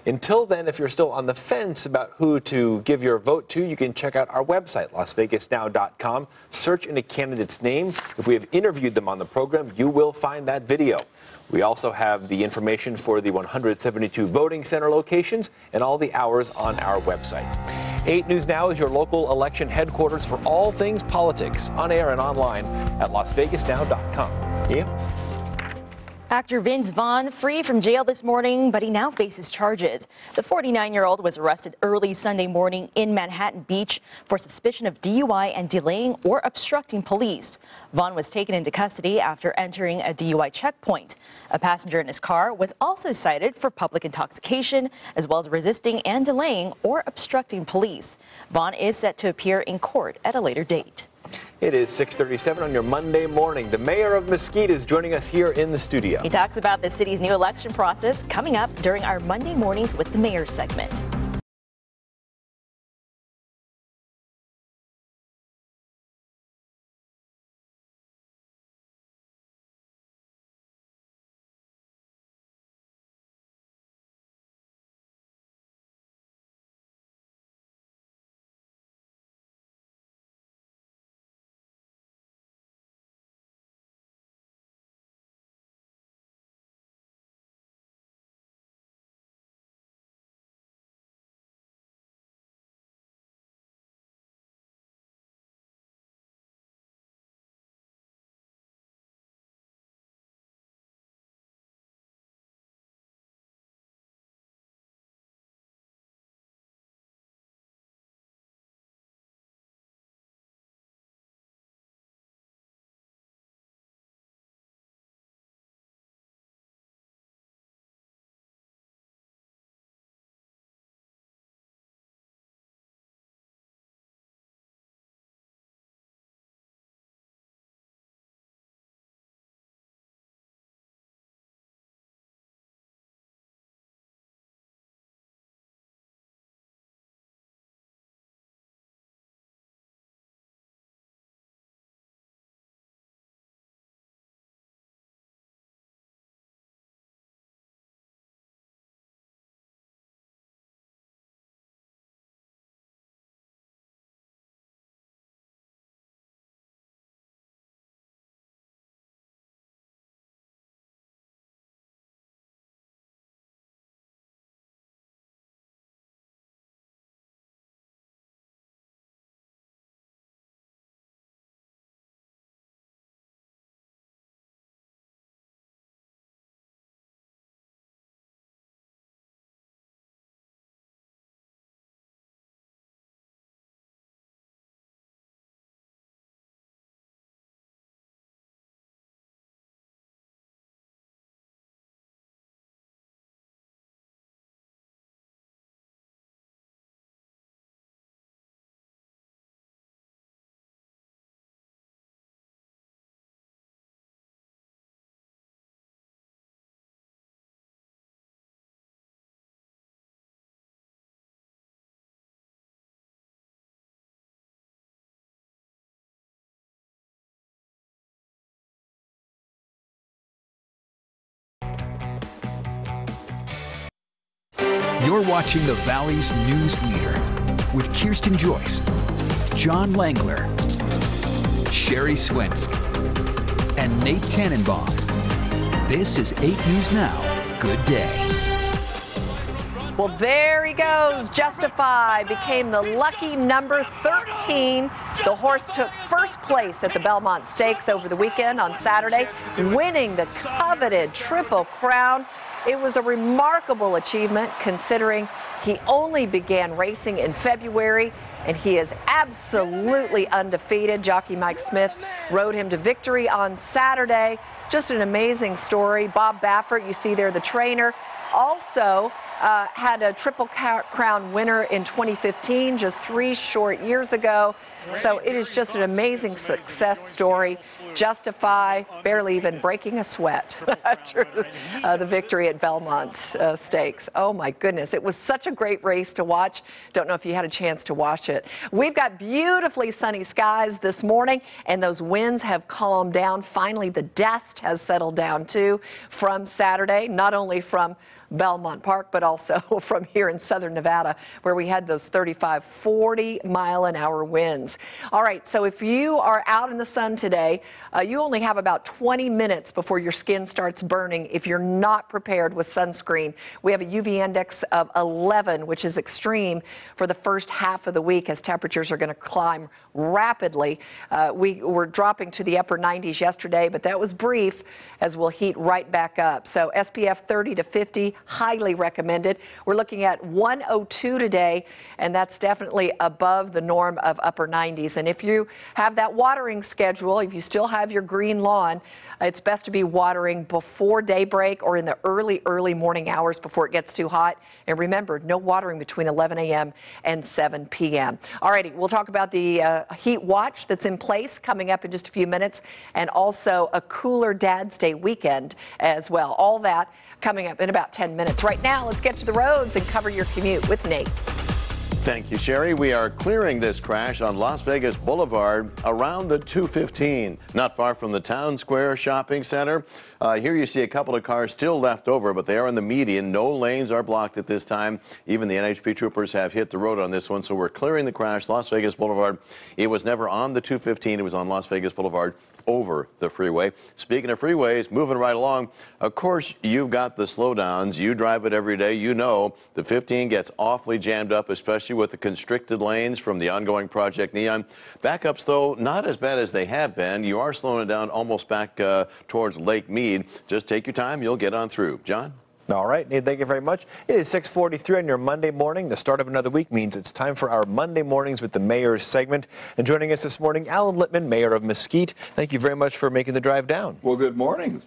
Speaker 1: Until then, if you're still on the fence about who to give your vote to, you can check out our website, lasvegasnow.com. Search in a candidate's name. If we have interviewed them on the program, you will find that video. We also have the information for the 172 voting center locations and all the hours on our website. 8 News Now is your local election headquarters for all things politics, on air and online at lasvegasnow.com. Yeah.
Speaker 2: Actor Vince Vaughn free from jail this morning, but he now faces charges. The 49-year-old was arrested early Sunday morning in Manhattan Beach for suspicion of DUI and delaying or obstructing police. Vaughn was taken into custody after entering a DUI checkpoint. A passenger in his car was also cited for public intoxication, as well as resisting and delaying or obstructing police. Vaughn is set to appear in court at a later date.
Speaker 1: It is 6:37 on your Monday morning. The mayor of Mesquite is joining us here in the studio.
Speaker 2: He talks about the city's new election process coming up during our Monday Mornings with the Mayor segment.
Speaker 3: You're watching the Valley's news leader with Kirsten Joyce, John Langler, Sherry Swensk, and Nate Tannenbaum. This is 8 News Now. Good day.
Speaker 4: Well, there he goes. Justify became the lucky number 13. The horse took first place at the Belmont Stakes over the weekend on Saturday, winning the coveted Triple Crown. It was a remarkable achievement considering he only began racing in February, and he is absolutely undefeated. Jockey Mike Smith rode him to victory on Saturday. Just an amazing story. Bob Baffert, you see there, the trainer, also had a Triple Crown winner in 2015, just 3 short years ago. So it is just an amazing success story. Justify barely even breaking a sweat after the victory at Belmont Stakes. Oh my goodness, it was such a great race to watch. Don't know if you had a chance to watch it. We've got beautifully sunny skies this morning, and those winds have calmed down. Finally, the dust has settled down too from Saturday, not only from Belmont Park, but also from here in southern Nevada, where we had those 35, 40-mile-an-hour winds. All right, so if you are out in the sun today, you only have about 20 minutes before your skin starts burning if you're not prepared with sunscreen. We have a UV index of 11, which is extreme for the first half of the week as temperatures are going to climb rapidly. We were dropping to the upper 90s yesterday, but that was brief as we'll heat right back up. So SPF 30 to 50, highly recommended. We're looking at 102 today, and that's definitely above the norm of upper 90s. And if you have that watering schedule, if you still have your green lawn, it's best to be watering before daybreak or in the early morning hours before it gets too hot. And remember, no watering between 11 a.m. and 7 p.m. All righty, we'll talk about the heat watch that's in place coming up in just a few minutes, and also a cooler Dad's Day weekend as well. All that coming up in about 10 minutes. Right now, let's get to the roads and cover your commute with Nate.
Speaker 5: Thank you, Sherry. We are clearing this crash on Las Vegas Boulevard around the 215, not far from the Town Square Shopping Center. Here you see a couple of cars still left over, but they are in the median. No lanes are blocked at this time. Even the NHP troopers have hit the road on this one, so we're clearing the crash. Las Vegas Boulevard. It was never on the 215. It was on Las Vegas Boulevard over the freeway. Speaking of freeways, moving right along, of course, you've got the slowdowns. You drive it every day. You know the 15 gets awfully jammed up, especially with the constricted lanes from the ongoing Project Neon. Backups, though, not as bad as they have been. You are slowing it down almost back towards Lake Mead. Just take your time. You'll get on through. John?
Speaker 1: All right, Nate, thank you very much. It is 6:43 on your Monday morning. The start of another week means it's time for our Monday Mornings with the Mayor's segment. And joining us this morning, Alan Littman, Mayor of Mesquite. Thank you very much for making the drive down.
Speaker 16: Well, good morning.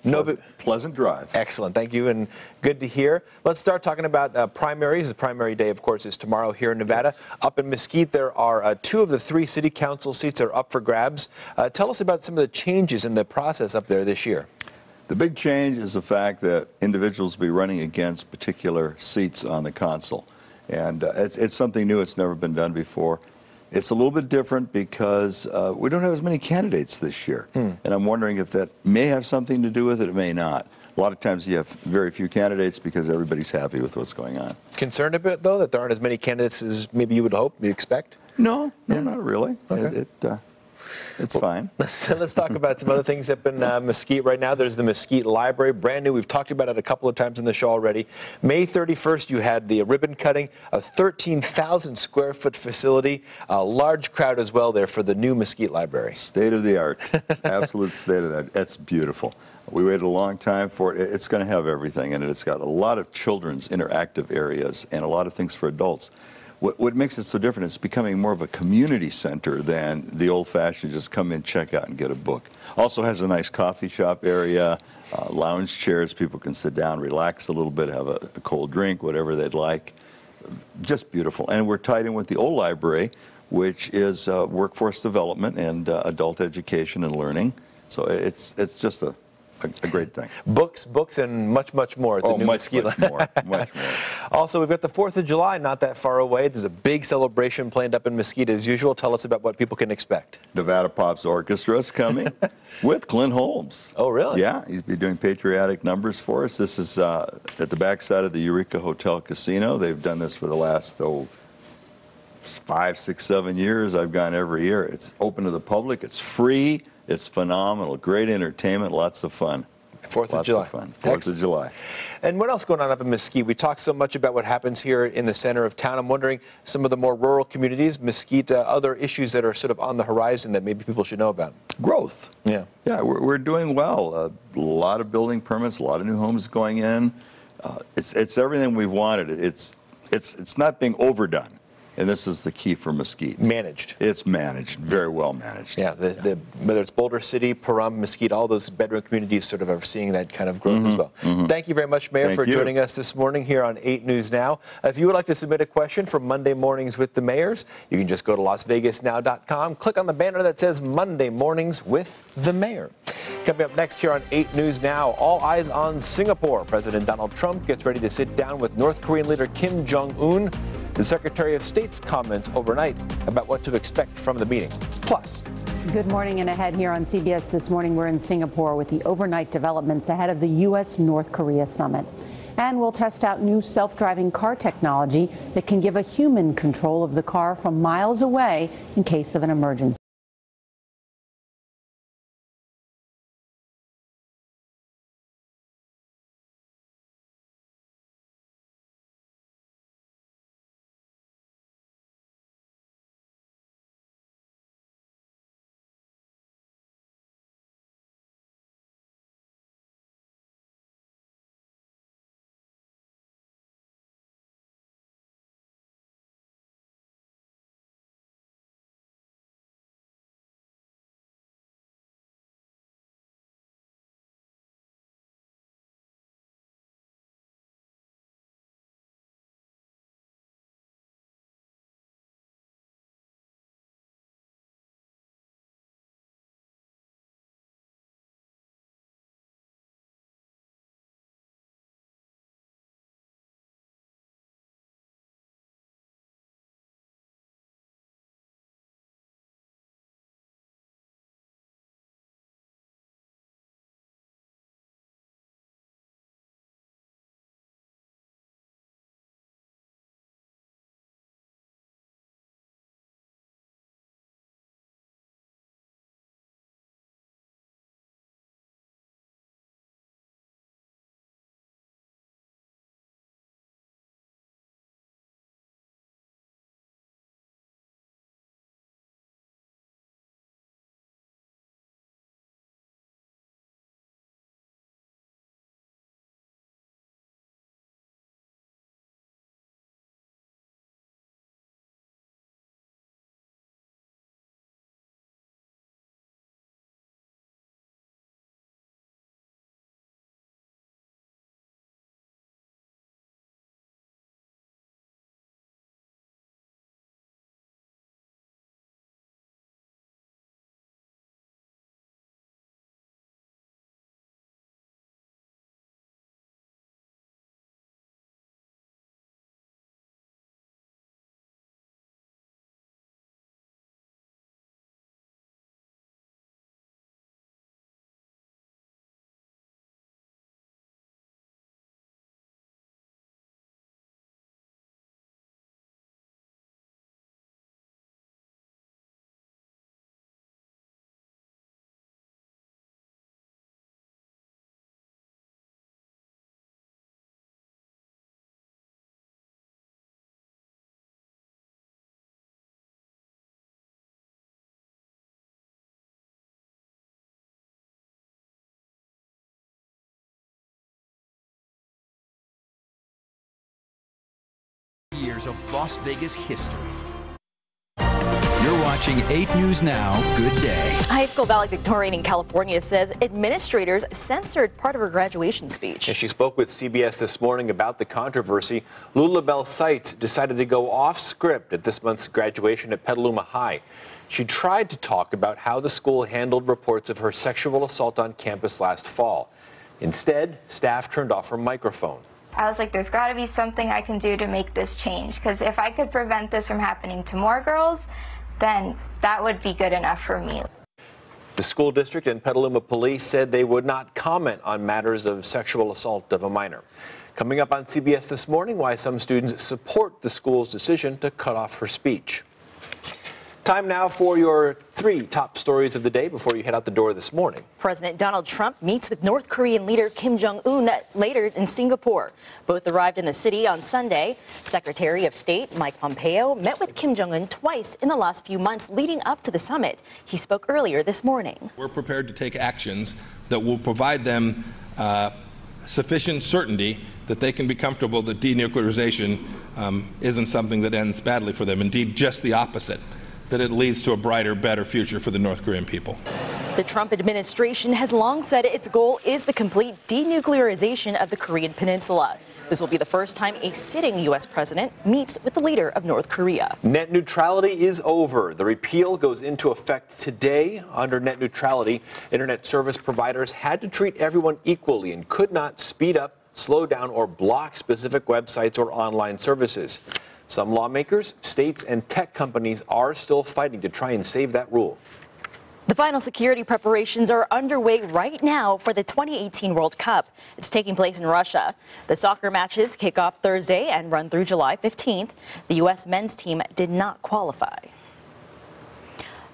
Speaker 16: Pleasant drive.
Speaker 1: Excellent. Thank you, and good to hear. Let's start talking about primaries. The primary day, of course, is tomorrow here in Nevada. Yes. Up in Mesquite, there are 2 of the 3 city council seats are up for grabs. Tell us about some of the changes in the process up there this year.
Speaker 16: The big change is the fact that individuals will be running against particular seats on the council. And it's something new. It's never been done before. It's a little bit different because we don't have as many candidates this year. And I'm wondering if that may have something to do with it. It may not. A lot of times you have very few candidates because everybody's happy with what's going on.
Speaker 1: Concerned a bit, though, that there aren't as many candidates as maybe you would hope, you expect?
Speaker 16: No, not really. Okay. It's fine.
Speaker 1: Let's talk about some other things up in Mesquite right now. There's the Mesquite Library, brand new. We've talked about it a couple of times in the show already. May 31st, you had the ribbon cutting, a 13,000 square foot facility, a large crowd as well there for the new Mesquite Library.
Speaker 16: State of the art, absolute state of the art. That's beautiful. We waited a long time for it. It's going to have everything in it. It's got a lot of children's interactive areas and a lot of things for adults. What makes it so different is it's becoming more of a community center than the old-fashioned just come in, check out, and get a book. Also has a nice coffee shop area, lounge chairs. People can sit down, relax a little bit, have a cold drink, whatever they'd like. Just beautiful. And we're tied in with the old library, which is workforce development and adult education and learning. So it's just a a great thing.
Speaker 1: Books, and much, much more at the new Mesquite.
Speaker 16: Much more.
Speaker 1: Also, we've got the 4th of July not that far away. There's a big celebration planned up in Mesquite as usual. Tell us about what people can expect.
Speaker 16: Nevada Pops Orchestra is coming with Clint Holmes.
Speaker 1: Oh, really?
Speaker 16: Yeah, he's been doing patriotic numbers for us. This is at the backside of the Eureka Hotel Casino. They've done this for the last, 5, 6, 7 years. I've gone every year. It's open to the public. It's free. It's phenomenal. Great entertainment. Lots of fun.
Speaker 1: 4th of July.
Speaker 16: Lots of fun. 4th of July.
Speaker 1: And what else going on up in Mesquite? We talk so much about what happens here in the center of town. I'm wondering, some of the more rural communities, Mesquite, other issues that are sort of on the horizon that maybe people should know about.
Speaker 16: Growth.
Speaker 1: Yeah.
Speaker 16: Yeah, we're doing well. A lot of building permits, a lot of new homes going in. It's everything we've wanted. It's not being overdone. And this is the key for Mesquite.
Speaker 1: Managed.
Speaker 16: It's managed, very well managed.
Speaker 1: Yeah, whether it's Boulder City, Pahrump, Mesquite, all those bedroom communities sort of are seeing that kind of growth as well. Thank you very much, Mayor, for joining us this morning here on 8 News Now. If you would like to submit a question for Monday Mornings with the Mayors, you can just go to LasVegasNow.com, click on the banner that says Monday Mornings with the Mayor. Coming up next here on 8 News Now, all eyes on Singapore. President Donald Trump gets ready to sit down with North Korean leader Kim Jong-un. The Secretary of State's comments overnight about what to expect from the meeting. Plus,
Speaker 17: good morning, and ahead here on CBS this morning, we're in Singapore with the overnight developments ahead of the U.S.-North Korea summit. And we'll test out new self-driving car technology that can give a human control of the car from miles away in case of an emergency.
Speaker 3: Years of Las Vegas history. You're watching 8 News Now. Good day.
Speaker 2: High school valedictorian in California says administrators censored part of her graduation speech.
Speaker 1: As she spoke with CBS this morning about the controversy, Lula Bell Seitz decided to go off script at this month's graduation at Petaluma High. She tried to talk about how the school handled reports of her sexual assault on campus last fall. Instead, staff turned off her microphone.
Speaker 18: I was like, there's got to be something I can do to make this change, because if I could prevent this from happening to more girls, then that would be good enough for me.
Speaker 1: The school district and Petaluma police said they would not comment on matters of sexual assault of a minor. Coming up on CBS This Morning, why some students support the school's decision to cut off her speech. Time now for your 3 top stories of the day before you head out the door this morning.
Speaker 2: President Donald Trump meets with North Korean leader Kim Jong-un later in Singapore. Both arrived in the city on Sunday. Secretary of State Mike Pompeo met with Kim Jong-un twice in the last few months leading up to the summit. He spoke earlier this morning.
Speaker 12: We're prepared to take actions that will provide them sufficient certainty that they can be comfortable that denuclearization isn't something that ends badly for them. Indeed, just the opposite, that it leads to a brighter, better future for the North Korean people.
Speaker 2: The Trump administration has long said its goal is the complete denuclearization of the Korean Peninsula. This will be the first time a sitting U.S. president meets with the leader of North Korea.
Speaker 1: Net neutrality is over. The repeal goes into effect today. Under net neutrality, internet service providers had to treat everyone equally and could not speed up, slow down, or block specific websites or online services. Some lawmakers, states, and tech companies are still fighting to try and save that rule.
Speaker 2: The final security preparations are underway right now for the 2018 World Cup. It's taking place in Russia. The soccer matches kick off Thursday and run through July 15th. The U.S. men's team did not qualify.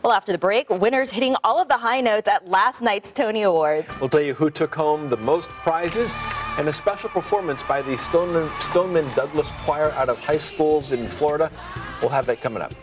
Speaker 2: Well, after the break, winners hitting all of the high notes at last night's Tony Awards.
Speaker 1: We'll tell you who took home the most prizes and a special performance by the Stoneman Douglas Choir out of high schools in Florida. We'll have that coming up.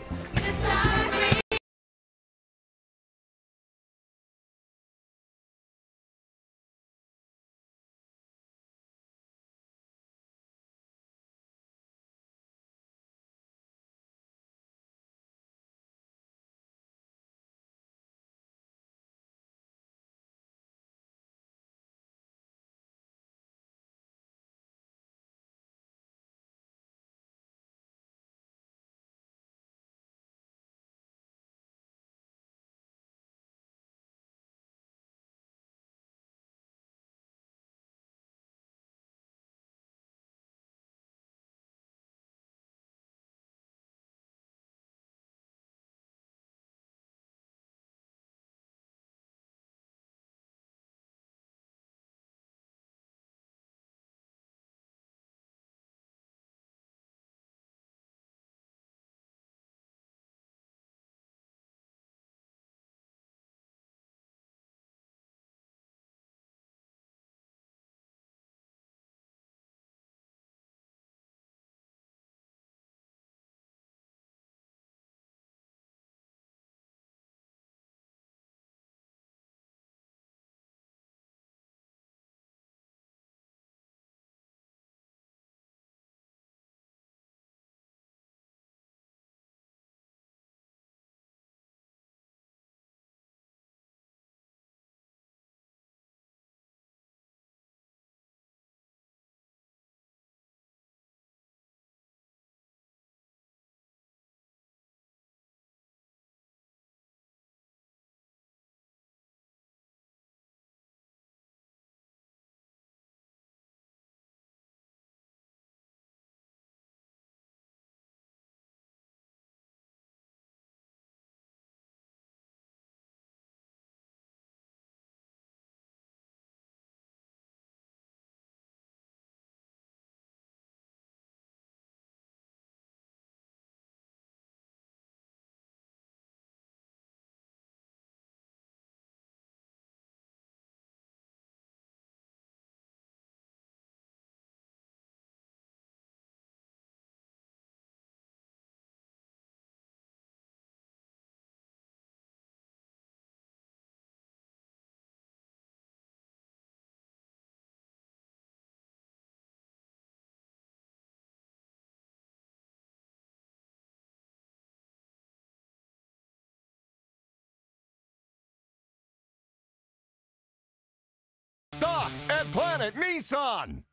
Speaker 19: Stock at Planet Nissan.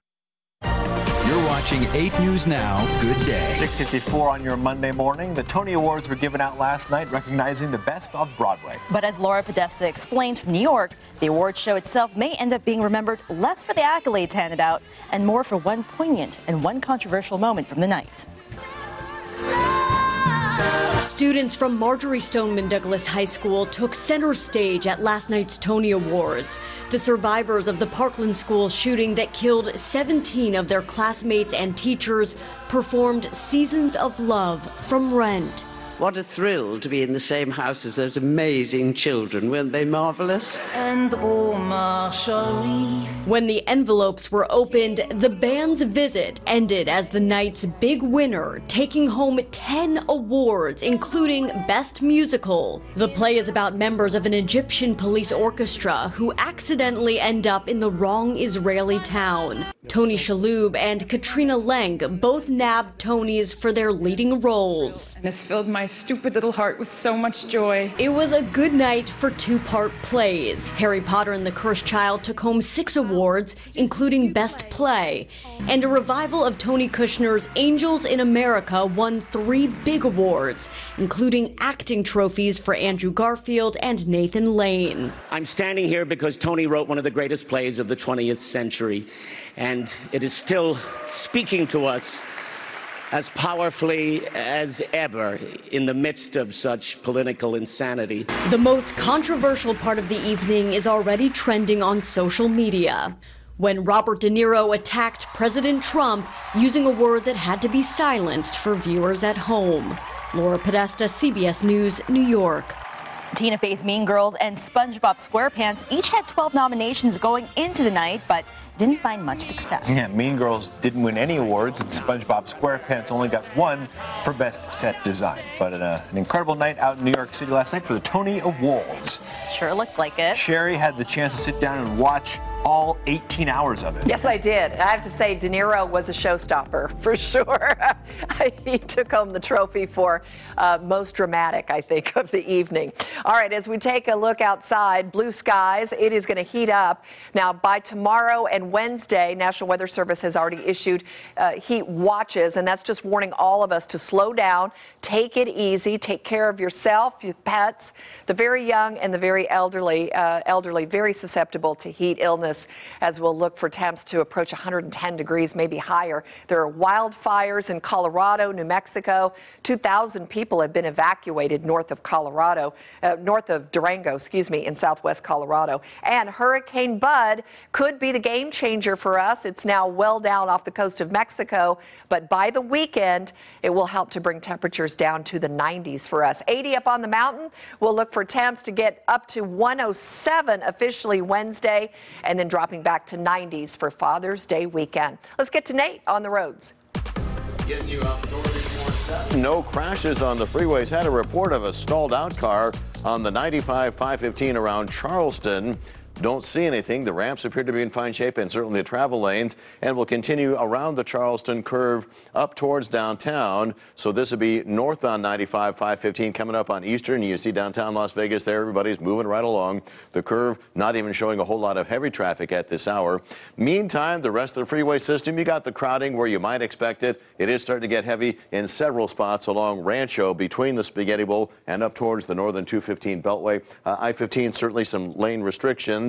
Speaker 3: You're watching 8 News Now. Good day.
Speaker 1: 6:54 on your Monday morning. The Tony Awards were given out last night, recognizing the best of Broadway.
Speaker 2: But as Laura Podesta explains from New York, the awards show itself may end up being remembered less for the accolades handed out and more for one poignant and one controversial moment from the night.
Speaker 19: Students from Marjorie Stoneman Douglas High School took center stage at last night's Tony Awards. The survivors of the Parkland school shooting that killed 17 of their classmates and teachers performed Seasons of Love from Rent.
Speaker 20: What a thrill to be in the same house as those amazing children. Weren't they marvelous?
Speaker 19: And Omar Sharif. When the envelopes were opened, the band's visit ended as the night's big winner, taking home 10 awards, including Best Musical. The play is about members of an Egyptian police orchestra who accidentally end up in the wrong Israeli town. Tony Shalhoub and Katrina Lenk both nabbed Tonys for their leading roles.
Speaker 21: And it's filled my stupid little heart with so much joy.
Speaker 19: It was a good night for two-part plays. Harry Potter and the Cursed Child took home 6 awards, including Best Play. And a revival of Tony Kushner's Angels in America won 3 big awards, including acting trophies for Andrew Garfield and Nathan Lane.
Speaker 20: I'm standing here because Tony wrote one of the greatest plays of the 20th century, and it is still speaking to us as powerfully as ever in the midst of such political insanity.
Speaker 19: The most controversial part of the evening is already trending on social media, when Robert De Niro attacked President Trump using a word that had to be silenced for viewers at home. Laura Podesta, CBS News, New York.
Speaker 2: Tina Fey's Mean Girls and SpongeBob SquarePants each had 12 nominations going into the night, but didn't find much success.
Speaker 1: Yeah, Mean Girls didn't win any awards, and SpongeBob SquarePants only got 1 for Best Set Design. But an incredible night out in New York City last night for the Tony Awards.
Speaker 2: Sure looked like it.
Speaker 1: Sherry had the chance to sit down and watch all 18 hours of it.
Speaker 4: Yes, I did. I have to say, De Niro was a showstopper, for sure. He took home the trophy for most dramatic, I think, of the evening. All right, as we take a look outside, blue skies, it is going to heat up. Now, by tomorrow and Wednesday, National Weather Service has already issued heat watches, and that's just warning all of us to slow down, take it easy, take care of yourself, your pets, the very young and the very elderly, very susceptible to heat illness, as we'll look for temps to approach 110 degrees, maybe higher. There are wildfires in Colorado, New Mexico. 2,000 people have been evacuated north of Colorado, north of Durango, in southwest Colorado. And Hurricane Bud could be the game changer for us. It's now well down off the coast of Mexico, but by the weekend, it will help to bring temperatures down to the 90s for us. 80 up on the mountain. We'll look for temps to get up to 107 officially Wednesday, and then dropping back to 90s for Father's Day weekend. Let's get to Nate on the roads.
Speaker 5: Getting you out no crashes on the freeways. Had a report of a stalled out car on the 95-515 around Charleston. Don't see anything. The ramps appear to be in fine shape, and certainly the travel lanes, and will continue around the Charleston curve up towards downtown. So this would be northbound 95-515 coming up on Eastern. You see downtown Las Vegas there. Everybody's moving right along. The curve not even showing a whole lot of heavy traffic at this hour. Meantime, the rest of the freeway system, you got the crowding where you might expect it. It is starting to get heavy in several spots along Rancho between the Spaghetti Bowl and up towards the northern 215 Beltway. I-15, certainly some lane restrictions.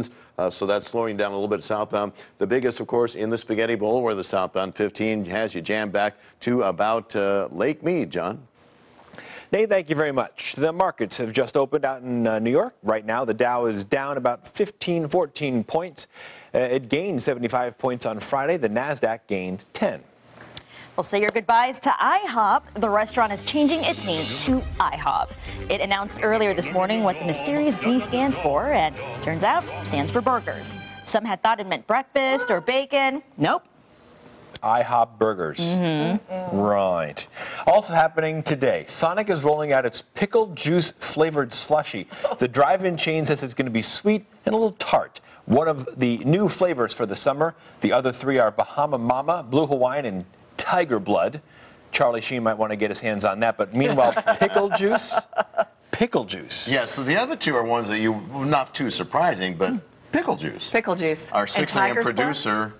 Speaker 5: So that's slowing down a little bit southbound. The biggest, of course, in the Spaghetti Bowl, where the southbound 15 has you jammed back to about Lake Mead, John.
Speaker 1: Nate, thank you very much. The markets have just opened out in New York. Right now, the Dow is down about 14 points. It gained 75 points on Friday. The NASDAQ gained 10.
Speaker 2: We'll say your goodbyes to IHOP. The restaurant is changing its name to IHOP. It announced earlier this morning what the mysterious B stands for, and turns out stands for burgers. Some had thought it meant breakfast or bacon. Nope.
Speaker 1: IHOP burgers.
Speaker 2: Mm-hmm.
Speaker 1: Right. Also happening today, Sonic is rolling out its pickle juice flavored slushie. The drive-in chain says it's going to be sweet and a little tart. One of the new flavors for the summer. The other 3 are Bahama Mama, Blue Hawaiian, and Tiger Blood. Charlie Sheen might want to get his hands on that. But meanwhile, pickle juice.
Speaker 5: Yeah, so the other 2 are ones that you, not too surprising, but pickle juice.
Speaker 4: Pickle juice.
Speaker 5: Our 6 a.m. producer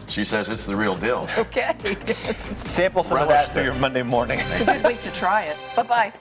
Speaker 5: She says it's the real deal.
Speaker 4: Okay.
Speaker 1: Sample some of that through your Monday morning.
Speaker 4: It's a good week to try it. Bye-bye.